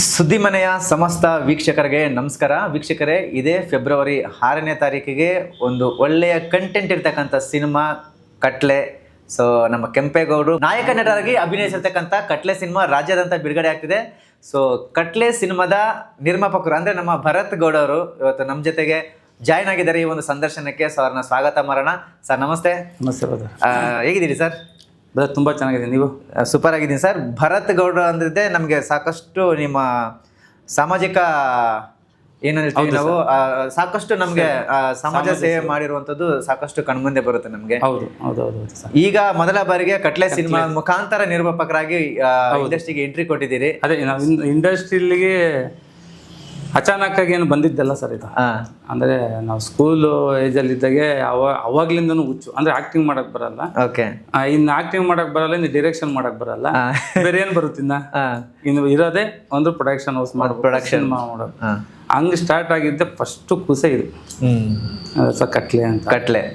ಸುದ್ದಿಮನೆಯ ಸಮಸ್ತ ವೀಕ್ಷಕರಿಗೆ ನಮಸ್ಕಾರ. ವೀಕ್ಷಕರೇ, ಇದೇ ಫೆಬ್ರವರಿ 6ನೇ ತಾರೀಕಿಗೆ ಒಂದು ಒಳ್ಳೆಯ ಕಂಟೆಂಟ್ ಇರ್ತಕ್ಕಂಥ ಸಿನಿಮಾ ಕಟ್ಲೆ. ಸೊ ನಮ್ಮ ಕೆಂಪೇಗೌಡರು ನಾಯಕ ನಟರಾಗಿ ಅಭಿನಯಿಸಿರ್ತಕ್ಕಂಥ ಕಟ್ಲೆ ಸಿನಿಮಾ ರಾಜ್ಯಾದ್ಯಂತ ಬಿಡುಗಡೆ ಆಗ್ತಿದೆ. ಸೊ ಕಟ್ಲೆ ಸಿನಿಮಾದ ನಿರ್ಮಾಪಕರು ಅಂದರೆ ನಮ್ಮ ಭರತ್ ಗೌಡವರು ಇವತ್ತು ನಮ್ಮ ಜೊತೆಗೆ ಜಾಯ್ನ್ ಆಗಿದ್ದಾರೆ ಈ ಒಂದು ಸಂದರ್ಶನಕ್ಕೆ. ಸೊ ಅವ್ರನ್ನ ಸ್ವಾಗತ ಮಾಡೋಣ. ಸರ್ ನಮಸ್ತೆ. ನಮಸ್ತೆ ಬ್ರದರ್. ಹೇಗಿದ್ದೀರಿ ಸರ್? ಬ್ರದರ್ ತುಂಬ ಚೆನ್ನಾಗಿದೆ. ನೀವು? ಸೂಪರ್ ಆಗಿದ್ದೀನಿ ಸರ್. ಭರತ್ ಗೌಡ್ರು ಅಂದಿದ್ದೆ ನಮಗೆ ಸಾಕಷ್ಟು ನಿಮ್ಮ ಸಾಮಾಜಿಕ ಏನು ಹೇಳ್ತೀವಿ ನಾವು ಸಾಕಷ್ಟು ನಮಗೆ ಸಮಾಜ ಸೇವೆ ಮಾಡಿರುವಂಥದ್ದು ಸಾಕಷ್ಟು ಕಣ್ಮುಂದೆ ಬರುತ್ತೆ ನಮಗೆ. ಹೌದು ಹೌದು ಹೌದು ಸರ್. ಈಗ ಮೊದಲ ಬಾರಿಗೆ ಕಟ್ಲೆ ಸಿನಿಮಾ ಮುಖಾಂತರ ನಿರ್ಮಾಪಕರಾಗಿ ಇಂಡಸ್ಟ್ರಿಗೆ ಎಂಟ್ರಿ ಕೊಟ್ಟಿದ್ದೀರಿ. ಅದೇ ನಾವು ಇಂಡಸ್ಟ್ರಿಲಿಗೆ ಅಚಾನಕ್ ಆಗಿ ಏನು ಬಂದಿದ್ದಲ್ಲ ಸರ್ ಇದು. ಅಂದ್ರೆ ನಾವು ಸ್ಕೂಲ್ ಏಜಲ್ಲಿ ಇದ್ದಾಗೆ ಅವಾಗ್ಲಿಂದನೂ ಹುಚ್ಚು. ಅಂದ್ರೆ ಆಕ್ಟಿಂಗ್ ಮಾಡಕ್ ಬರಲ್ಲ. ಓಕೆ. ಇನ್ನು ಆಕ್ಟಿಂಗ್ ಮಾಡಕ್ ಬರಲ್ಲ, ಇನ್ನು ಡೈರೆಕ್ಷನ್ ಮಾಡಕ್ ಬರಲ್ಲ, ಬೇರೆ ಏನ್ ಬರುತ್ತಿನ್ನ ಇನ್ನು ಇರೋದೇ ಒಂದು ಪ್ರೊಡಕ್ಷನ್ ಹೌಸ್ ಮಾಡೋದು, ಪ್ರೊಡಕ್ಷನ್ ಮಾಡೋದು. ಹಂಗೆ ಸ್ಟಾರ್ಟ್ ಆಗಿದ್ದೆ ಫಸ್ಟ್ ಕುಸೆ ಇದು ಸರ್, ಕಟ್ಲೆ ಅಂತ.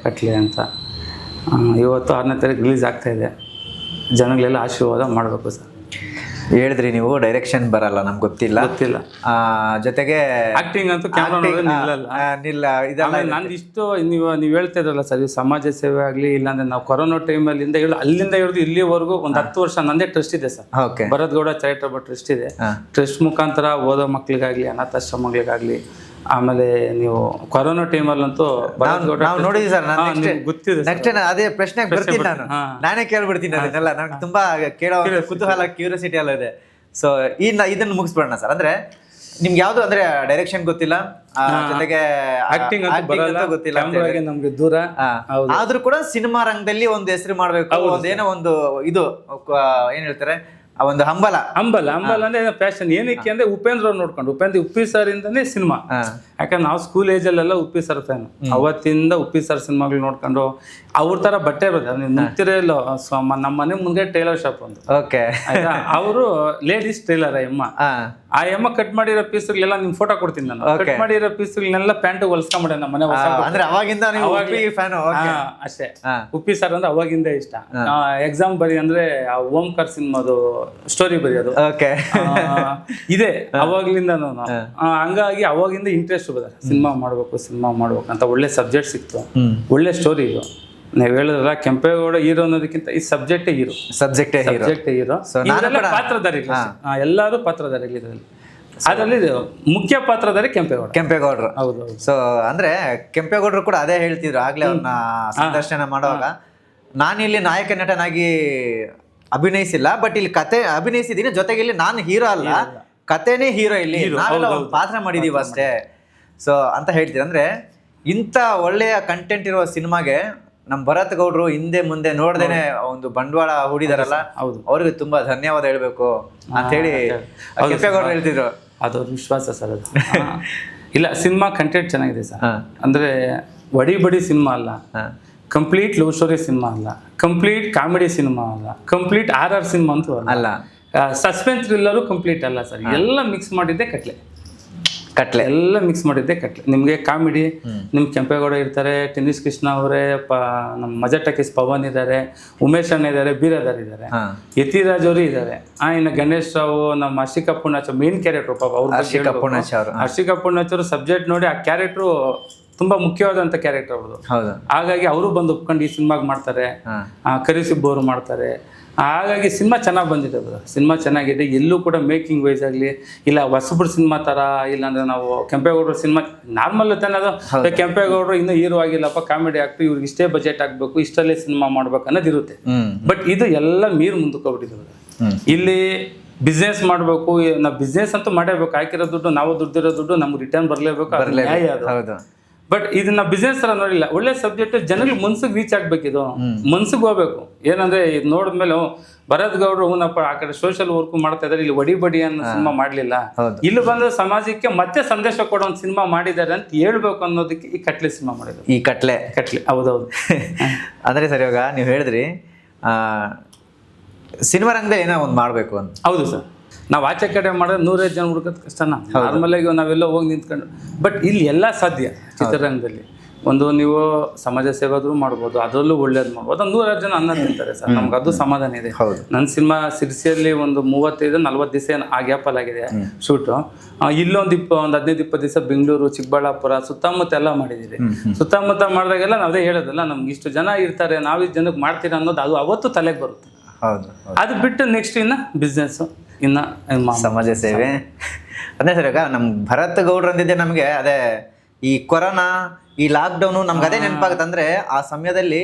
ಕಟ್ಲೆ ಅಂತ ಇವತ್ತು 6ನೇ ತಾರೀಕು ರಿಲೀಸ್ ಆಗ್ತಾ ಇದೆ. ಜನಗಳೆಲ್ಲ ಆಶೀರ್ವಾದ ಮಾಡಬೇಕು ಸರ್. ಹೇಳಿದ್ರಿ ನೀವು ಡೈರೆಕ್ಷನ್ ಬರಲ್ಲ, ನಮ್ಗೆ ಗೊತ್ತಿಲ್ಲ. ಜೊತೆಗೆ ಆಕ್ಟಿಂಗ್ ಅಂತೂ ಕ್ಯಾಮ್ರಾ ನಾನು ಇಷ್ಟು ನೀವು ಹೇಳ್ತಾ ಇದ್ರಲ್ಲ ಸರ್, ಸಮಾಜ ಸೇವೆ ಆಗಲಿ ಇಲ್ಲಾಂದ್ರೆ ನಾವು ಕೊರೋನಾ ಟೈಮಲ್ಲಿಂದ ಅಲ್ಲಿಂದ ಹಿಡಿದು ಇಲ್ಲಿವರೆಗೂ ಒಂದು 10 ವರ್ಷ ನಂದೇ ಟ್ರಸ್ಟ್ ಇದೆ sir. Bharat Gowda charitable trust ಇದೆ. ಟ್ರಸ್ಟ್ ಮುಖಾಂತರ ಓದೋ ಮಕ್ಳಿಗಾಗ್ಲಿ, ಅನಾಥಾಶ್ರಮಗಳಿಗಾಗ್ಲಿ, ಆಮೇಲೆ ನೀವು ಕೊರೋನಾ ಟೈಮಲ್ಲಂತೂ ನಾವು ನೋಡಿದ್ವಿ ಸರ್. ಗೊತ್ತಿದೆ. ನೆಕ್ಸ್ಟ್ ಅದೇ ಪ್ರಶ್ನೆ ಬರ್ತೀನಿ, ನಾನೇ ಕೇಳ್ಬಿಡ್ತೀನಿ ಅದನ್ನೆಲ್ಲ. ನನಗೆ ತುಂಬಾ ಕೇಳೋ ಕುತೂಹಲ, ಕ್ಯೂರಿಯಾಸಿಟಿ ಎಲ್ಲ ಇದೆ. ಸೊ ಇದನ್ನ ಮುಗಿಸ್ಬಿಡೋಣ ಸರ್. ಅಂದ್ರೆ ನಿಮ್ಗೆ ಯಾವ್ದು ಅಂದ್ರೆ ಡೈರೆಕ್ಷನ್ ಗೊತ್ತಿಲ್ಲ, ಜೊತೆಗೆ ಆಕ್ಟಿಂಗ್ ಗೊತ್ತಿಲ್ಲ, ನಮ್ಗೆ ದೂರ. ಆದ್ರೂ ಕೂಡ ಸಿನಿಮಾ ರಂಗದಲ್ಲಿ ಒಂದು ಹೆಸರು ಮಾಡ್ಬೇಕು, ಒಂದೇನೋ ಒಂದು ಇದು ಏನ್ ಹೇಳ್ತಾರೆ, ಆ ಒಂದು ಹಂಬಲ ಅಂದ್ರೆ ಪ್ಯಾಷನ್. ಏನಕ್ಕೆ ಅಂದ್ರೆ ಉಪೇಂದ್ರ ಅವ್ರು ನೋಡ್ಕೊಂಡು, ಉಪ್ಪಿ ಸರ್ ಇಂದಾನೆ ಸಿನಿಮಾ. ಯಾಕಂದ್ರೆ ನಾವು ಸ್ಕೂಲ್ ಏಜ್ ಅಲ್ಲೆಲ್ಲ ಉಪ್ಪಿ ಸರ್ ಫ್ಯಾನ್. ಅವತ್ತಿಂದ ಉಪ್ಪಿ ಸರ್ ಸಿನಿಮಾಗಳು ನೋಡ್ಕೊಂಡು ಅವ್ರ ತರ ಬಟ್ಟೆ ಇರೋದು ನಿಂತಿರಲ್ಲ. ನಮ್ಮ ಮನೆ ಮುಂದೆ ಟೈಲರ್ ಶಾಪ್ ಒಂದು. ಓಕೆ. ಅವರು ಲೇಡೀಸ್ ಟೈಲರ್ ಆ ಎಮ್ಮ ಕಟ್ ಮಾಡಿರೋ ಪೀಸ್ಗಳೆಲ್ಲ ನಿಮ್ ಫೋಟೋ ಕೊಡ್ತೀನಿ ನಾನು. ಕಟ್ ಮಾಡಿರೋ ಪೀಸ್ಗಳನ್ನೆಲ್ಲ ಪ್ಯಾಂಟ್ ಹೊಲ್ಸ್ಕೊಂಡ್ಬಿಟ್ಟೆ ನಮ್ಮ ಮನೆ. ಅಂದ್ರೆ ಅವಾಗಿಂದ ಅಷ್ಟೇ. ಉಪ್ಪಿ ಸರ್ ಅಂದ್ರೆ ಅವಾಗಿಂದ ಇಷ್ಟ. ಎಕ್ಸಾಮ್ ಬರಿ ಅಂದ್ರೆ ಓಂಕಾರ್ ಸಿನಿಮಾದು ಸ್ಟೋರಿ ಬರೆಯೋದು ಇದೆ ಅವಾಗ್ಲಿಂದ. ನಾನು ಹಂಗಾಗಿ ಅವಾಗಿಂದ ಇಂಟ್ರೆಸ್ಟ್ ಬದ ಸಿನಿಮಾ ಮಾಡ್ಬೇಕು ಅಂತ. ಒಳ್ಳೆ ಸಬ್ಜೆಕ್ಟ್ ಸಿಕ್ತು, ಒಳ್ಳೆ ಸ್ಟೋರಿ ಇದು. ನೀವು ಹೇಳಿದ್ರಲ್ಲ ಕೆಂಪೇಗೌಡ ಹೀರೋ ಅನ್ನೋದಕ್ಕಿಂತ ಈ ಸಬ್ಜೆಕ್ಟೇ ಹೀರೋ. ಪಾತ್ರಧಾರಿ ಎಲ್ಲರೂ ಪಾತ್ರಧಾರಿಗಳು ಇದರಲ್ಲಿ. ಅದರಲ್ಲಿ ಮುಖ್ಯ ಪಾತ್ರಧಾರಿ ಕೆಂಪೇಗೌಡರು. ಹೌದು. ಸೊ ಅಂದ್ರೆ ಕೆಂಪೇಗೌಡರು ಕೂಡ ಅದೇ ಹೇಳ್ತಿದ್ರು ಆಗ್ಲೇ ಅವ್ರನ್ನ ಸಂದರ್ಶನ ಮಾಡುವಾಗ, ನಾನಿಲ್ಲಿ ನಾಯಕ ನಟನಾಗಿ ಅಭಿನಯಿಸಿಲ್ಲ, ಬಟ್ ಇಲ್ಲಿ ಕತೆ ಅಭಿನಯಿಸಿದೀನಿ, ಜೊತೆಗೆ ಇಲ್ಲಿ ನಾನು ಹೀರೋ ಅಲ್ಲ, ಕತೆನೇ ಹೀರೋ, ಇಲ್ಲಿ ನಾವೆಲ್ಲ ಒಂದು ಪಾತ್ರ ಮಾಡಿದೀವಿ ಅಷ್ಟೇ. ಸೊ ಅಂತ ಹೇಳ್ತೀರಿ. ಅಂದ್ರೆ ಇಂಥ ಒಳ್ಳೆಯ ಕಂಟೆಂಟ್ ಇರುವ ಸಿನಿಮಾಗೆ ನಮ್ಮ ಭರತ್ ಗೌಡ್ರು ಹಿಂದೆ ಮುಂದೆ ನೋಡ್ದೇನೆ ಒಂದು ಬಂಡವಾಳ ಹೂಡಿದಾರಲ್ಲ, ಅವ್ರಿಗೆ ತುಂಬಾ ಧನ್ಯವಾದ ಹೇಳ್ಬೇಕು ಅಂತ ಹೇಳಿ ಕೆಂಪೇಗೌಡರು ಹೇಳ್ತಿದ್ರು. ಅದವ್ರ ವಿಶ್ವಾಸ ಸರ್. ಅದು ಇಲ್ಲ, ಸಿನಿಮಾ ಕಂಟೆಂಟ್ ಚೆನ್ನಾಗಿದೆ ಸರ್. ಅಂದ್ರೆ ಬಡಿ ಸಿನಿಮಾ ಅಲ್ಲ, ಕಂಪ್ಲೀಟ್ ಲವ್ ಸ್ಟೋರಿ ಸಿನಿಮಾ ಅಲ್ಲ, ಕಂಪ್ಲೀಟ್ ಕಾಮಿಡಿ ಸಿನಿಮಾ ಅಲ್ಲ, ಕಂಪ್ಲೀಟ್ ಆರ್ ಸಿನಿಮಾ ಅಂತೂ ಅಲ್ಲ, ಸಸ್ಪೆನ್ಸ್ ಥ್ರಿಲ್ಲರು ಕಂಪ್ಲೀಟ್ ಅಲ್ಲ ಸರ್. ಎಲ್ಲ ಮಿಕ್ಸ್ ಮಾಡಿದ್ದೆ ಕಟ್ಲೆ. ಎಲ್ಲ ಮಿಕ್ಸ್ ಮಾಡಿದ್ದೆ ಕಟ್ಲೆ. ನಿಮಗೆ ಕಾಮಿಡಿ, ನಿಮ್ ಕೆಂಪೇಗೌಡ ಇರ್ತಾರೆ, ಟೆನ್ನಿಸ್ ಕೃಷ್ಣ ಅವರೇ, ನಮ್ಮ ಮಜಾ ಟಾಕೀಸ್ ಪವನ್ ಇದ್ದಾರೆ, ಉಮೇಶ್ ಅಣ್ಣ ಇದ್ದಾರೆ, ಬೀರದಾರ್ ಇದ್ದಾರೆ, ಯತಿರಾಜ್ ಅವರು ಇದ್ದಾರೆ. ಇನ್ನು ಗಣೇಶ್ ರಾವ್, ನಮ್ಮ ಹರ್ಷಿಕ ಪೂರ್ಣಾಚ್ ಮೇನ್ ಕ್ಯಾರೆಕ್ಟರ್. ಪಾಪ ಅವ್ರು ಹರ್ಷಿಕ ಪೂರ್ಣಾಚ್ ಅವರು ಸಬ್ಜೆಕ್ಟ್ ನೋಡಿ ಆ ಕ್ಯಾರೆಕ್ಟ್ರು ತುಂಬಾ ಮುಖ್ಯವಾದಂತ ಕ್ಯಾರೆಕ್ಟರ್ ಅವ್ರದ್ದು. ಹಾಗಾಗಿ ಅವರು ಬಂದು ಒಪ್ಕೊಂಡು ಈ ಸಿನಿಮಾಗೆ ಮಾಡ್ತಾರೆ. ಕರಿಸಿಬ್ಬ ಅವರು ಮಾಡ್ತಾರೆ. ಹಾಗಾಗಿ ಸಿನಿಮಾ ಚೆನ್ನಾಗಿ ಬಂದಿದೆ. ಸಿನಿಮಾ ಚೆನ್ನಾಗಿದೆ. ಎಲ್ಲೂ ಕೂಡ ಮೇಕಿಂಗ್ ವೈಸ್ ಆಗಲಿ ಇಲ್ಲ ಹೊಸಬ್ರು ಸಿನಿಮಾ ತರ ಇಲ್ಲ. ಅಂದ್ರೆ ನಾವು ಕೆಂಪೇಗೌಡರು ಸಿನಿಮಾ ನಾರ್ಮಲ್ ತಾನೆ ಅದು. ಕೆಂಪೇಗೌಡರು ಇನ್ನೂ ಹೀರೋ ಆಗಿಲ್ಲಪ್ಪ, ಕಾಮಿಡಿ ಆಗ್ತು, ಇವ್ರಿಗೆ ಇಷ್ಟೇ ಬಜೆಟ್ ಆಗ್ಬೇಕು, ಇಷ್ಟಲ್ಲೇ ಸಿನಿಮಾ ಮಾಡ್ಬೇಕು ಅನ್ನೋದು ಇರುತ್ತೆ. ಬಟ್ ಇದು ಎಲ್ಲ ಮೀರ್ ಮುಂದಕ್ಕೆ ಹೋಗ್ಬಿಟ್ಟಿದೆ. ಇಲ್ಲಿ ಬಿಸ್ನೆಸ್ ಮಾಡಬೇಕು, ನಾವು ಬಿಸ್ನೆಸ್ ಅಂತೂ ಮಾಡೇಬೇಕು. ಹಾಕಿರೋ ದುಡ್ಡು, ನಾವು ದುಡ್ಡಿರೋ ದುಡ್ಡು ನಮ್ಗೆ ರಿಟರ್ನ್ ಬರಲೇಬೇಕು, ನ್ಯಾಯ ಅದು. ಬಟ್ ಇದನ್ನ ಬಿಸ್ನೆಸ್ ತರ ನೋಡಿಲ್ಲ. ಒಳ್ಳೆ ಸಬ್ಜೆಕ್ಟ್, ಜನರಿಗೆ ಮನ್ಸಿಗೆ ರೀಚ್ ಆಗ್ಬೇಕಿದು, ಮನ್ಸಿಗೆ ಹೋಗ್ಬೇಕು. ಏನಂದ್ರೆ ಇದು ನೋಡಿದ್ಮೇಲೆ ಭರತ್ ಗೌಡ್ರು ಹೂನಪ್ಪ ಆ ಕಡೆ ಸೋಷಿಯಲ್ ವರ್ಕ್ ಮಾಡ್ತಾ ಇದಾರೆ, ಇಲ್ಲಿ ಬಡಿ ಅನ್ನೋ ಸಿನಿಮಾ ಮಾಡ್ಲಿಲ್ಲ, ಇಲ್ಲಿ ಬಂದ ಸಮಾಜಕ್ಕೆ ಮತ್ತೆ ಸಂದೇಶ ಕೊಡೋ ಒಂದು ಸಿನಿಮಾ ಮಾಡಿದ್ದಾರೆ ಅಂತ ಹೇಳ್ಬೇಕು ಅನ್ನೋದಕ್ಕೆ ಈ ಕಟ್ಲೆ ಸಿನಿಮಾ ಮಾಡಿದ್ರು. ಈ ಕಟ್ಲೆ. ಹೌದೌದು. ಅಂದ್ರೆ ಸರ್, ಇವಾಗ ನೀವು ಹೇಳಿದ್ರಿ ಸಿನಿಮಾ ರಂಗದಲ್ಲಿ ಏನೋ ಒಂದು ಮಾಡ್ಬೇಕು ಅಂತ. ಹೌದು ಸರ್. ನಾವು ಆಚೆ ಕಡೆ ಮಾಡಿದ್ರೆ 100 ಜನ ಹುಡುಕೋದು ಕಷ್ಟನ. ನಾರ್ಮಲ್ ಆಗಿ ನಾವೆಲ್ಲ ಹೋಗಿ ನಿಂತ್ಕೊಂಡು. ಬಟ್ ಇಲ್ಲಿ ಎಲ್ಲ ಸಾಧ್ಯ ಚಿತ್ರರಂಗದಲ್ಲಿ. ಒಂದು ನೀವು ಸಮಾಜ ಸೇವೆ ಆದ್ರೂ ಮಾಡ್ಬೋದು, ಅದರಲ್ಲೂ ಒಳ್ಳೇದು ಮಾಡ್ಬೋದು. ಒಂದು 100 ಜನ ಅನ್ನ ತಿಂತಾರೆ ಸರ್, ನಮ್ಗೆ ಅದು ಸಮಾಧಾನ ಇದೆ. ನನ್ನ ಸಿನಿಮಾ ಸಿರ್ಸಿಯಲ್ಲಿ ಒಂದು 35-40 ದಿವಸ ಆ ಗ್ಯಾಪಲ್ಲಿ ಆಗಿದೆ ಶೂಟು. ಇಲ್ಲೊಂದು 15-20 ದಿವಸ ಬೆಂಗಳೂರು, ಚಿಕ್ಕಬಳ್ಳಾಪುರ ಸುತ್ತಮುತ್ತ ಎಲ್ಲ ಮಾಡಿದ್ದೀರಿ. ಸುತ್ತಮುತ್ತ ಮಾಡಿದಾಗೆಲ್ಲ ನಾವೇ ಹೇಳೋದಲ್ಲ, ನಮ್ಗೆ ಇಷ್ಟು ಜನ ಇರ್ತಾರೆ, ನಾವು ಇಷ್ಟು ಜನಕ್ಕೆ ಮಾಡ್ತೀರಾ ಅನ್ನೋದು ಅದು ಅವತ್ತು ತಲೆಗೆ ಬರುತ್ತೆ. ಅದು ಬಿಟ್ಟು ನೆಕ್ಸ್ಟ್ ಇನ್ನು ಬಿಸ್ನೆಸ್, ಇನ್ನು ಸಮಾಜ ಸೇವೆ. ಅದೇ ಸರ್, ಈಗ ನಮ್ಮ ಭರತ್ ಗೌಡ್ರು ಅಂದಿದ್ದೆ ನಮಗೆ ಅದೇ ಈ ಕೊರೋನಾ, ಈ ಲಾಕ್ಡೌನು ನಮ್ಗೆ ಅದೇ ನೆನಪಾಗುತ್ತೆ. ಅಂದ್ರೆ ಆ ಸಮಯದಲ್ಲಿ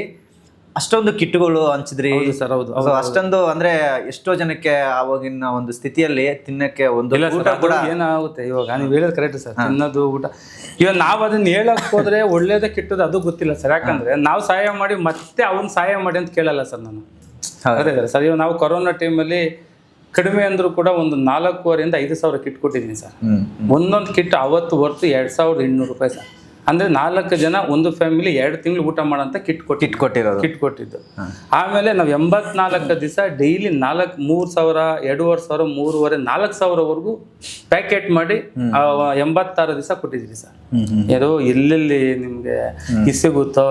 ಅಷ್ಟೊಂದು ಕಿಟ್ಗಳು ಹಂಚಿದ್ರಿ ಸರ್. ಹೌದು, ಅಷ್ಟೊಂದು ಅಂದ್ರೆ ಎಷ್ಟೋ ಜನಕ್ಕೆ ಆವಾಗಿನ ಒಂದು ಸ್ಥಿತಿಯಲ್ಲಿ ತಿನ್ನಕ್ಕೆ ಒಂದು ಊಟ ಕೂಡ ಏನಾಗುತ್ತೆ. ಇವಾಗ ನೀವು ಹೇಳೋದು ಕರೆಕ್ಟ್ ಸರ್, ತಿನ್ನೋದು ಊಟ. ಇವಾಗ ನಾವು ಅದನ್ನ ಹೇಳಕ್ ಹೋದ್ರೆ ಒಳ್ಳೇದೇ ಕೆಟ್ಟದ್ದು ಅದು ಗೊತ್ತಿಲ್ಲ ಸರ್. ಯಾಕಂದ್ರೆ ನಾವು ಸಹಾಯ ಮಾಡಿ ಮತ್ತೆ ಅವ್ನ ಸಹಾಯ ಮಾಡಿ ಅಂತ ಕೇಳಲ್ಲ ಸರ್ ನಾನು. ಅದೇ ಸರ್, ಇವಾಗ ನಾವು ಕೊರೋನಾ ಟೈಮಲ್ಲಿ ಕಡಿಮೆ ಅಂದ್ರೂ ಕೂಡ ಒಂದು 4,500 ಕಿಟ್ ಕೊಟ್ಟಿದ್ದೀನಿ ಸರ್. ಒಂದೊಂದು ಕಿಟ್ ಅವತ್ತು ಹೊರ್ತು 2,800 ರೂಪಾಯಿ ಸರ್. ಅಂದ್ರೆ 4 ಜನ ಒಂದು ಫ್ಯಾಮಿಲಿ 2 ತಿಂಗಳು ಊಟ ಮಾಡೋಂಥ ಕಿಟ್ ಕೊಟ್ಟಿದ್ದು. ಆಮೇಲೆ ನಾವು 84 ದಿವಸ ಡೈಲಿ 3,000, 2,500, 3,500, 4,000ವರೆಗೂ ಪ್ಯಾಕೆಟ್ ಮಾಡಿ 86 ದಿವಸ ಕೊಟ್ಟಿದ್ವಿ ಸರ್. ಯಾರೋ ಎಲ್ಲೆಲ್ಲಿ ನಿಮ್ಗೆ ಸಿಗುತ್ತೋ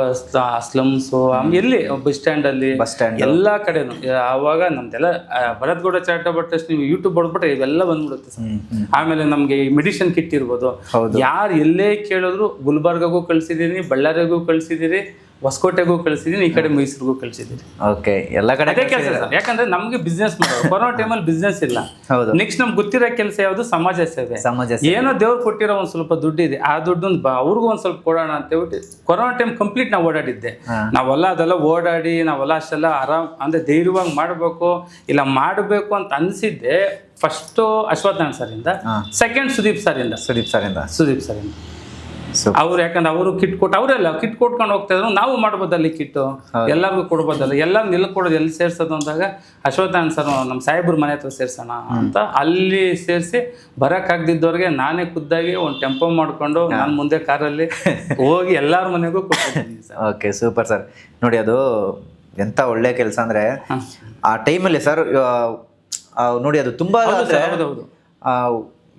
ಸ್ಲಮ್ಸು, ಎಲ್ಲಿ ಬಸ್ ಸ್ಟ್ಯಾಂಡ್ ಎಲ್ಲಾ ಕಡೆನು. ಆವಾಗ ನಮ್ದೆಲ್ಲ ಭರತ್ ಗೌಡ ಚಾರಿಟಬಲ್ ಟ್ರಸ್ಟ್ ನೀವು ಯೂಟ್ಯೂಬ್ ಹೊಡ್ಬಿಟ್ರೆ ಇವೆಲ್ಲ ಬಂದ್ಬಿಡುತ್ತೆ ಸರ್. ಆಮೇಲೆ ನಮ್ಗೆ ಮೆಡಿಸಿನ್ ಕಿಟ್ ಇರ್ಬೋದು, ಯಾರು ಎಲ್ಲೇ ಕೇಳಿದ್ರು ಗುಲ್ಬರ್ಗಗೂ ಕಳ್ಸಿದೀನಿ, ಬಳ್ಳಾರಿಗೂ ಕಳ್ಸಿದೀರಿ, ಹೊಸಕೋಟೆಗೂ ಕಳಿಸಿದೀನಿ, ಈ ಕಡೆ ಮೈಸೂರಿಗೂ ಕಳಿಸಿದೀನಿ. ಓಕೆ, ಎಲ್ಲ ಕಡೆ ಕೆಲಸ ಸರ್. ಯಾಕಂದ್ರೆ ನಮ್ಗೆ ಬಿಸ್ನೆಸ್ ಮಾಡೋದು, ಕೊರೋನಾ ಟೈಮಲ್ಲಿ ಬಿಸ್ನೆಸ್ ಇಲ್ಲ. ನೆಕ್ಸ್ಟ್ ನಮ್ಗೆ ಗೊತ್ತಿರೋ ಕೆಲಸ ಯಾವುದು? ಸಮಾಜ ಸೇವೆ. ಏನೋ ದೇವ್ರು ಕೊಟ್ಟಿರೋ ಒಂದ್ ಸ್ವಲ್ಪ ದುಡ್ಡು ಇದೆ, ಆ ದುಡ್ಡನ್ನು ಅವ್ರಿಗೂ ಒಂದ್ ಸ್ವಲ್ಪ ಕೊಡೋಣ ಅಂತ ಹೇಳ್ಬಿಟ್ಟು ಕೊರೋನಾ ಟೈಮ್ ಕಂಪ್ಲೀಟ್ ನಾವು ಓಡಾಡಿದ್ದೆ. ನಾವೆಲ್ಲ ಅದೆಲ್ಲ ಓಡಾಡಿ ನಾವೆಲ್ಲ ಅಷ್ಟೆಲ್ಲ ಆರಾಮ್ ಅಂದ್ರೆ ಧೈರ್ಯವಾಗಿ ಮಾಡ್ಬೇಕು, ಇಲ್ಲ ಮಾಡಬೇಕು ಅಂತ ಅನ್ಸಿದ್ದೆ. ಫಸ್ಟ್ ಅಶ್ವತ್ಥನಾರಾಯಣ ಸರ್ ಇಂದ, ಸೆಕೆಂಡ್ ಸುದೀಪ್ ಸರ್ ಇಂದ. ಅವ್ರು ಯಾಕಂದ್ರೆ ಅವರು ಕಿಟ್ ಕೊಟ್ಟು ಅವರೆಲ್ಲ ಕಿಟ್ ಕೊಟ್ಕೊಂಡು ಹೋಗ್ತಾ ಇದ್ರು. ನಾವು ಮಾಡ್ಬೋದಲ್ಲಿ ಕಿಟ್ಟು ಎಲ್ಲರಿಗೂ ಕೊಡ್ಬೋದಲ್ಲ, ಎಲ್ಲರೂ ನಿಲ್ ಕೊಡೋದು ಎಲ್ಲಿ ಸೇರ್ಸೋದು ಅಂದಾಗ ಅಶ್ವತ್ಥನಾರಾಯಣ ಸರ್ ನಮ್ಮ ಸಾಹೇಬ್ರ ಮನೆ ಹತ್ರ ಸೇರ್ಸೋಣ ಅಂತ ಅಲ್ಲಿ ಸೇರಿಸಿ ಬರೋಕ್ಕಾಗ್ದಿದ್ದವ್ರಿಗೆ ನಾನೇ ಖುದ್ದಾಗಿ ಒಂದು ಟೆಂಪೋ ಮಾಡ್ಕೊಂಡು ನಾನು ಮುಂದೆ ಕಾರಲ್ಲಿ ಹೋಗಿ ಎಲ್ಲರ ಮನೆಗೂ ಕೊಟ್ಟಿದ್ದೀನಿ ಸರ್. Okay, super sir. ನೋಡಿ, ಅದು ಎಂತ ಒಳ್ಳೆ ಕೆಲಸ ಅಂದ್ರೆ ಆ ಟೈಮಲ್ಲಿ ಸರ್. ನೋಡಿ, ಅದು ತುಂಬಾ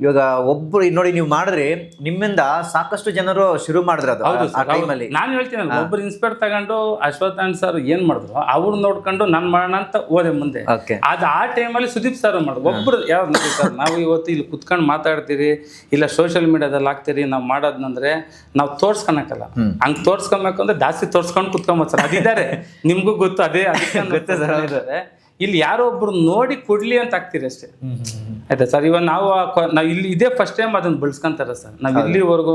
ಇವಾಗ ಒಬ್ರು ನೋಡಿ ನೀವು ಮಾಡಿದ್ರಿ, ನಿಮ್ಮಿಂದ ಸಾಕಷ್ಟು ಜನರು ಶುರು ಮಾಡಿದ್ರು ಅದು ಆ ಟೈಮಲ್ಲಿ. ನಾನು ಹೇಳ್ತೀನಿ, ಒಬ್ರು ಇನ್ಸ್ಪೈರ್ ತಗೊಂಡು ಅಶ್ವತ್ಥನಾರಾಯಣ ಸರ್ ಏನ್ ಮಾಡಿದ್ರು ಅವ್ರು ನೋಡ್ಕೊಂಡು ನಾನ್ ಮಾಡೋಣ ಅಂತ ಹೋದೆ ಮುಂದೆ. ಅದು ಆ ಟೈಮಲ್ಲಿ ಸುದೀಪ್ ಸರ್ ಮಾಡಿದ್ರು. ಒಬ್ರು ಯಾವ್ದು ನೋಡಿ ಸರ್, ನಾವು ಇವತ್ತು ಇಲ್ಲಿ ಕುತ್ಕೊಂಡು ಮಾತಾಡ್ತೀರಿ, ಇಲ್ಲ ಸೋಷಿಯಲ್ ಮೀಡಿಯಾದಲ್ಲಿ ಹಾಕ್ತೀರಿ, ನಾವು ಮಾಡೋದ್ನಂದ್ರೆ ನಾವು ತೋರ್ಸ್ಕೊಳಕಲ್ಲ. ಹಂಗ್ ತೋರ್ಸ್ಕೊಬೇಕಂದ್ರೆ ಜಾಸ್ತಿ ತೋರ್ಸ್ಕೊಂಡು ಕುತ್ಕೊಂಬ ಸರ್. ಅದಿದ್ದಾರೆ, ನಿಮ್ಗೂ ಗೊತ್ತು, ಅದೇ ಗೊತ್ತೇ ಸರ್. ಇಲ್ಲಿ ಯಾರೋ ಒಬ್ರು ನೋಡಿ ಕೊಡ್ಲಿ ಅಂತ ಆಗ್ತೀರಿ ಅಷ್ಟೇ, ಆಯ್ತಾ ಸರ್. ಇವಾಗ ನಾವು ಇಲ್ಲಿ ಇದೇ ಫಸ್ಟ್ ಟೈಮ್ ಅದನ್ನ ಬಳಸ್ಕೊಂತಾರ ಸರ್. ನಾವ್ ಇಲ್ಲಿವರೆಗೂ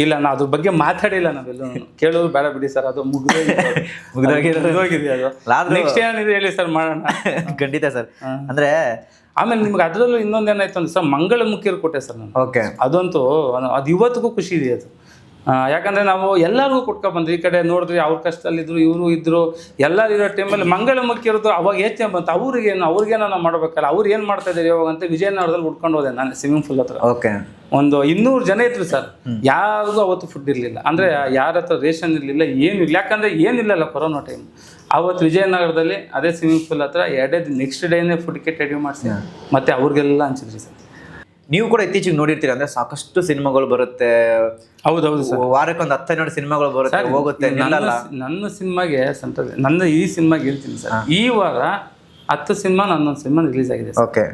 ಇಲ್ಲ, ನಾವು ಅದ್ರ ಬಗ್ಗೆ ಮಾತಾಡಿಲ್ಲ, ನಾವೆಲ್ಲ ಕೇಳೋದು ಬೇಡ ಬಿಡಿ ಸರ್, ಅದು ಮುಗ್ದೋಗಿದೆ. ಅದು ನೆಕ್ಸ್ಟ್ ಏನಿದೆ ಹೇಳಿ ಸರ್, ಮಾಡೋಣ. ಖಂಡಿತ ಸರ್. ಅಂದ್ರೆ ಆಮೇಲೆ ನಿಮ್ಗೆ ಅದ್ರಲ್ಲೂ ಇನ್ನೊಂದೇನಾಯ್ತು ಅಂದ್ರೆ ಸರ್, ಮಂಗಳಮುಖಿಯರು ಕೊಟ್ಟೆ ಸರ್ ನಾನು. ಓಕೆ, ಅದಂತೂ ಅದು ಇವತ್ತಿಗೂ ಖುಷಿ ಇದೆ ಅದು. ಯಾಕಂದ್ರೆ ನಾವು ಎಲ್ಲರಿಗೂ ಕೊಟ್ಕೊ ಬಂದ್ವಿ. ಈ ಕಡೆ ನೋಡಿದ್ರಿ, ಅವ್ರ ಕಷ್ಟದಲ್ಲಿದ್ರು, ಇವರು ಇದ್ರು, ಎಲ್ಲರೂ ಇರೋ ಟೈಮಲ್ಲಿ ಮಂಗಳಮುಖಿಯರದು ಅವಾಗ ಯೋಚನೆ ಬಂತು, ಅವ್ರಿಗೇನೋ ನಾವು ಮಾಡ್ಬೇಕಲ್ಲ, ಅವ್ರು ಏನು ಮಾಡ್ತಾ ಇದ್ದಾರೆ ಇವಾಗ ಅಂತ ವಿಜಯನಗರದಲ್ಲಿ ಉಟ್ಕೊಂಡು ಹೋದೆ ನಾನು ಸ್ವಿಮ್ಮಿಂಗ್ ಪೂಲ್ ಹತ್ರ. ಓಕೆ, ಒಂದು 200 ಜನ ಇದ್ರು ಸರ್. ಯಾರಿಗೂ ಅವತ್ತು ಫುಡ್ ಇರಲಿಲ್ಲ, ಅಂದ್ರೆ ಯಾರ ಹತ್ರ ರೇಷನ್ ಇರಲಿಲ್ಲ, ಏನು ಇಲ್ಲ. ಯಾಕಂದ್ರೆ ಏನಿಲ್ಲಲ್ಲ ಕೊರೋನಾ ಟೈಮ್. ಅವತ್ತು ವಿಜಯನಗರದಲ್ಲಿ ಅದೇ ಸ್ವಿಮ್ಮಿಂಗ್ ಪೂಲ್ ಹತ್ರ ನೆಕ್ಸ್ಟ್ ಡೇನೇ ಫುಡ್ ಕಿಟ್ ರೆಡಿ ಮಾಡಿಸಿ ಮತ್ತೆ ಅವ್ರಿಗೆಲ್ಲ ಹಂಚಿದ್ರಿ ಸರ್. ನೀವು ಕೂಡ ಇತ್ತೀಚೆಗೆ ನೋಡಿರ್ತೀರ, ಅಂದ್ರೆ ಸಾಕಷ್ಟು ಸಿನಿಮಾಗಳು ಬರುತ್ತೆ. ಹೌದೌದು ಸರ್, ವಾರಕ್ಕೆ ಒಂದು 10-12 ಸಿನಿಮಾಗಳು ಬರುತ್ತೆ, ಹೋಗುತ್ತೆ. ನನ್ನ ಸಿನಿಮಾಗೆ ಈ ಸಿನಿಮಾಗೆ ಹೇಳ್ತೀನಿ ಸರ್, ಈ ವಾರ 10 ಸಿನಿಮಾ, ನನ್ನೊಂದು ಸಿನಿಮಾ ರಿಲೀಸ್ ಆಗಿದೆ. ಓಕೆ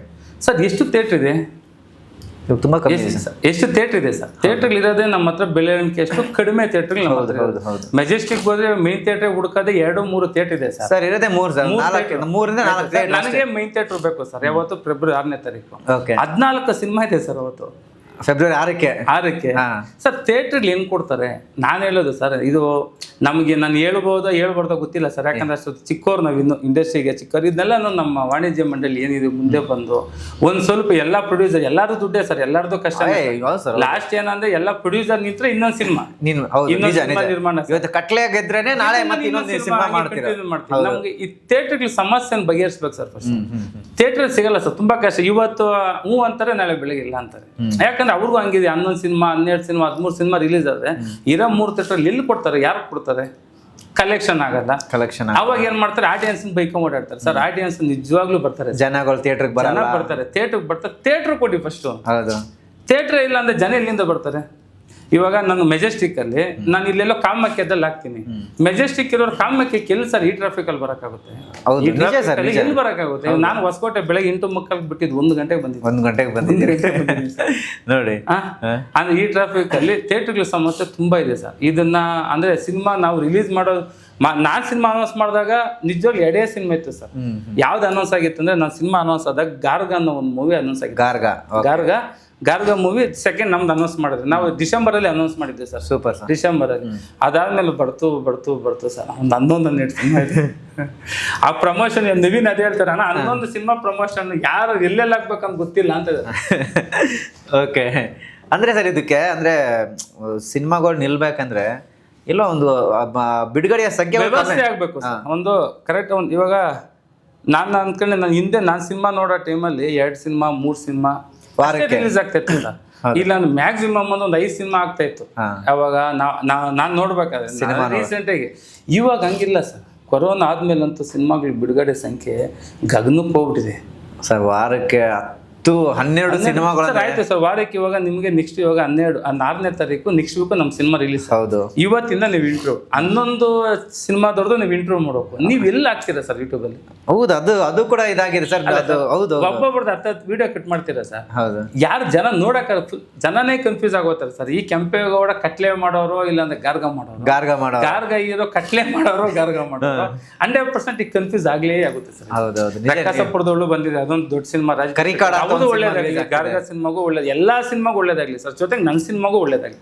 ಸರ್, ಎಷ್ಟು ಥಿಯೇಟರ್ ಇದೆ? ತುಂಬಾ ಕಮ್ಮಿ. ಎಷ್ಟು ಥಿಯೇಟರ್ ಇದೆ ಸರ್? ಥಿಯೇಟರ್ ಇರೋದೇ ನಮ್ಮ ಹತ್ರ ಬೆಳವಣಿಗೆ ಎಷ್ಟು ಕಡಿಮೆ ಥಿಯೇಟರ್. ಮೆಜೆಸ್ಟಿಕ್ ಹೋದ್ರೆ ಮೇನ್ ಥಿಯೇಟರ್ ಹುಡುಕದೆ 2-3 ಥಿಯೇಟರ್ ಇದೆ ಸರ್. ಸರ್ ಇರೋದೇ 3 ನನಗೆ ಮೇನ್ ಥಿಯೇಟರ್ ಬೇಕು ಸರ್. ಯಾವತ್ತು ಫೆಬ್ರವರಿ 6ನೇ ತಾರೀಕು 14 ಸಿನಿಮಾ ಇದೆ ಸರ್. ಅವತ್ತು ಫೆಬ್ರವರಿ 6ಕ್ಕೆ ಸರ್. ಥಿಯೇಟರ್ಲಿ ಏನು ಕೊಡ್ತಾರೆ? ನಾನು ಹೇಳೋದು ಸರ್, ಇದು ನಮಗೆ ನಾನು ಹೇಳ್ಬಾರ್ದೋ ಗೊತ್ತಿಲ್ಲ ಸರ್. ಯಾಕಂದ್ರೆ ಅಷ್ಟು ಚಿಕ್ಕವ್ರು ನಾವು ಇನ್ನು ಇಂಡಸ್ಟ್ರಿಗೆ ಚಿಕ್ಕವ್ರು. ಇದನ್ನೆಲ್ಲ ನಮ್ಮ ವಾಣಿಜ್ಯ ಮಂಡಳಿ ಏನಿದೆ ಮುಂದೆ ಬಂದು ಒಂದು ಸ್ವಲ್ಪ ಎಲ್ಲ ಪ್ರೊಡ್ಯೂಸರ್, ಎಲ್ಲಾರು ದುಡ್ಡೇ ಸರ್, ಎಲ್ಲಾರ್ದು ಕಷ್ಟ. ಲಾಸ್ಟ್ ಏನಂದ್ರೆ ಎಲ್ಲ ಪ್ರೊಡ್ಯೂಸರ್ ನಿಂತ್ರೆ ಇನ್ನೊಂದು ಸಿನಿಮಾ ನಿರ್ಮಾಣ. ಇವತ್ತು ಕಟ್ಲೆ ಗೆದ್ರೇನೆ ನಾಳೆ ಮತ್ತೆ ಇನ್ನೊಂದು ಸಿನಿಮಾ ಮಾಡ್ತೀವಿ. ನಮ್ಗೆ ಈ ಥಿಯೇಟರ್ಗೆ ಸಮಸ್ಯೆನ ಬಗೆಹರಿಸ್ಬೇಕು ಸರ್. ಫಸ್ಟ್ ಥಿಯೇಟರ್ ಸಿಗಲ್ಲ ಸರ್, ತುಂಬಾ ಕಷ್ಟ. ಇವತ್ತು ಹ್ಞೂ ಅಂತಾರೆ, ನಾಳೆ ಬೆಳಗ್ಗೆ ಇಲ್ಲ ಅಂತಾರೆ. ಯಾಕಂದ್ರೆ ಅವ್ರಿಗೂ ಹಂಗಿದೆ, 11 ಸಿನಿಮಾ, 12 ಸಿನಿಮಾ, 13 ಸಿನಿಮಾ ರಿಲೀಸ್ ಆದ್ರೆ ಇರೋ 3 ಥಿಯೇಟರ್ ಎಲ್ಲಿ ಕೊಡ್ತಾರೆ? ಯಾರು ಕೊಡ್ತಾರೆ? ಕಲೆಕ್ಷನ್ ಆಗಲ್ಲ. ಅವಾಗ ಏನ್ ಮಾಡ್ತಾರೆ? ಆಡಿಯನ್ಸ್ ಬೈಕೊಂಡ್ ಓಡಾಡ್ತಾರೆ ಸರ್. ಆಡಿಯನ್ಸ್ ನಿಜವಾಗ್ಲೂ ಬರ್ತಾರೆ, ಜನಗಳು ಥಿಯೇಟರ್ಗೆ ಬರ್ತಾರೆ. ಥಿಯೇಟರ್ ಕೊಡಿ ಫಸ್ಟ್. ಥಿಯೇಟರ್ ಇಲ್ಲ ಅಂದ್ರೆ ಜನ ಎಲ್ಲಿಂದ ಬರ್ತಾರೆ? ಇವಾಗ ನಾನು ಮೆಜೆಸ್ಟಿಕ್ ಅಲ್ಲಿ ನಾನು ಇಲ್ಲೆಲ್ಲೋ ಕಾಮಕ್ಕೆದಲ್ಲಿ ಹಾಕ್ತೀನಿ. ಮೆಜೆಸ್ಟಿಕ್ ಇರೋರು ಕಾಮಕ್ಕೆ ಎಲ್ಲಿ ಸರ್ ಈ ಟ್ರಾಫಿಕ್ ಅಲ್ಲಿ ಬರಕಾಗುತ್ತೆ? ಹೌದು, ಈ ನಿಜ traffic ಸರ್, ಅಲ್ಲಿ ನಿಜ. ಎಲ್ಲಿ ಬರಕಾಗುತ್ತೆ? ನಾನು ಹೊಸಕೋಟೆ ಬೆಳಗ್ಗೆ 8:30 ಬಿಟ್ಟಿದ್ದು 1 ಗಂಟೆಗೆ ಬಂದಿದ್ದೆ. 1 ಗಂಟೆಗೆ ಬಂದಿದ್ದೀರಿ ನೋಡಿ. ಅಂದ್ರೆ ಈ ಟ್ರಾಫಿಕ್ ಅಲ್ಲಿ ಥಿಯೇಟರ್ಗಳ ಸಮಸ್ಯೆ ತುಂಬಾ ಇದೆ ಸರ್. ಇದನ್ನ ಅಂದ್ರೆ ಸಿನಿಮಾ ನಾವು ರಿಲೀಸ್ ಮಾಡೋ ನಾನ್ ಸಿನಿಮಾ ಅನೌನ್ಸ್ ಮಾಡಿದಾಗ ನಿಜವಾಗ್ಲೂ ಎರಡೇ ಸಿನಿಮಾ ಇತ್ತು ಸರ್. ಯಾವ್ದು ಅನೌನ್ಸ್ ಆಗಿತ್ತು ಅಂದ್ರೆ ನಾನು ಸಿನಿಮಾ ಅನೌನ್ಸ್ ಆದಾಗ ಗಾರ್ಗ ಅನ್ನೋ ಒಂದು ಮೂವಿ ಅನೌನ್ಸ್ ಆಗಿತ್ತು. ಗಾರ್ಗ ಮೂವಿ ಸೆಕೆಂಡ್ ನಮ್ದು ಅನೌನ್ಸ್ ಮಾಡಿದ್ವಿ ನಾವು. ಡಿಸೆಂಬರ್ ಅಲ್ಲಿ ಅನೌನ್ಸ್ ಮಾಡಿದ್ದೆ ಸರ್. Super sir. ಡಿಸೆಂಬರ್ ಅಲ್ಲಿ ಅದಾದ್ಮೇಲೆ ಬರ್ತು ಸರ್ ಒಂದು 11 ಸಿನಿಮಾ ಇದೆ. ಆ ಪ್ರಮೋಷನ್ ನವೀನ್ ಅದೇ ಹೇಳ್ತಾರೆ, ಅಣ್ಣ 11 ಸಿನಿಮಾ ಪ್ರಮೋಷನ್ ಯಾರು ಎಲ್ಲೆಲ್ಲ ಹಾಕ್ಬೇಕಂತ ಗೊತ್ತಿಲ್ಲ ಅಂತ. ಓಕೆ, ಅಂದ್ರೆ ಸರ್ ಇದಕ್ಕೆ ಅಂದ್ರೆ ಸಿನಿಮಾಗಳು ನಿಲ್ಬೇಕಂದ್ರೆ ಎಲ್ಲೋ ಒಂದು ಬಿಡುಗಡೆಯ ಸಂಖ್ಯೆ ವ್ಯವಸ್ಥೆ ಆಗ್ಬೇಕು ಸರ್. ಒಂದು ಕರೆಕ್ಟ್ ಒಂದು ಇವಾಗ ನಾನು ಅನ್ಕೊಂಡೆ, ನಾನು ಹಿಂದೆ ನಾನು ಸಿನಿಮಾ ನೋಡೋ ಟೈಮಲ್ಲಿ 2 ಸಿನಿಮಾ 3 ಸಿನಿಮಾ ರಿಲೀಸ್ ಆಗ್ತಾ ಇತ್ತು ಸರ್. ಇಲ್ಲ ಮ್ಯಾಕ್ಸಿಮಮ್ ಒಂದು 5 ಸಿನಿಮಾ ಆಗ್ತಾ ಇತ್ತು ಅವಾಗ ನಾನು ನೋಡ್ಬೇಕಾದ್ರೆ ರೀಸೆಂಟ್ ಆಗಿ. ಇವಾಗ ಹಂಗಿಲ್ಲ ಸರ್. ಕೊರೋನಾ ಆದ್ಮೇಲಂತೂ ಸಿನಿಮಾಗಳ ಬಿಡುಗಡೆ ಸಂಖ್ಯೆ ಗಗನಕ್ಕೆ ಹೋಗ್ಬಿಟ್ಟಿದೆ ಸರ್. ವಾರಕ್ಕೆ 10-12 ಸಿನಿಮಾಗಳು ಆಯ್ತು ಸರ್. ವಾರಕ್ಕೆ ಇವಾಗ ನಿಮ್ಗೆ ನೆಕ್ಸ್ಟ್ ಇವಾಗ 6ನೇ ತಾರೀಕು ನೆಕ್ಸ್ಟ್ ವೀಕ್ ನಮ್ಮ ಸಿನಿಮಾ ರಿಲೀಸ್. ಹೌದು, ಇವತ್ತಿಂದ ನೀವು ಇಂಟ್ರ್ಯೂ 11 ಸಿನಿಮಾದವ್ರದ್ದು ನೀವು ಇಂಟ್ರ್ಯೂ ಮಾಡ್ಬೇಕು. ನೀವು ಎಲ್ಲಿ ಹಾಕ್ತೀರಾ ಸರ್ ಯೂಟ್ಯೂಬ್ ಅಲ್ಲಿ? ಹೌದು, ಅದು ಕೂಡ ಇದಾಗಿದೆ ಸರ್. ಅದು ಹೌದು, ಒಬ್ಬೊಬ್ರದ್ದು 10 ವಿಡಿಯೋ ಕಟ್ ಮಾಡ್ತೀರಾ ಸರ್. ಹೌದು, ಯಾರು ಜನ ನೋಡಕ ಜನನೇ ಕನ್ಫ್ಯೂಸ್ ಆಗೋತಾರೆ ಸರ್. ಈ ಕೆಂಪೇಗೌಡ ಕಟ್ಲೆ ಮಾಡೋರು ಇಲ್ಲಾಂದ್ರೆ ಗಾರ್ಗ ಗಾರ್ಗ ಹೀರೋ ಕಟ್ಲೆ ಮಾಡೋರು ಗಾರ್ಗ ಮಾಡೋರು 100% ಈಗ ಕನ್ಫ್ಯೂಸ್ ಆಗ್ಲೇ ಆಗುತ್ತೆ ಸರ್. ಹೌದೌದು. ಕಸಪುರದೊಳ್ಳು ಬಂದಿದೆ, ಅದೊಂದು ದೊಡ್ಡ ಸಿನಿಮಾ. ಕರಿಕಾಡ ಒಳ್ಳೇದಾಗಲಿ, ಗಾರ್ಗ ಸಿನಿಮಾಗೂ ಒಳ್ಳೇದು, ಎಲ್ಲಾ ಸಿನಿಮಾಗೂ ಒಳ್ಳೇದಾಗ್ಲಿ ಸರ್. ಜೊತೆಗೆ ನನ್ನ ಸಿನಿಮಾಗೂ ಒಳ್ಳೇದಾಗ್ಲಿ.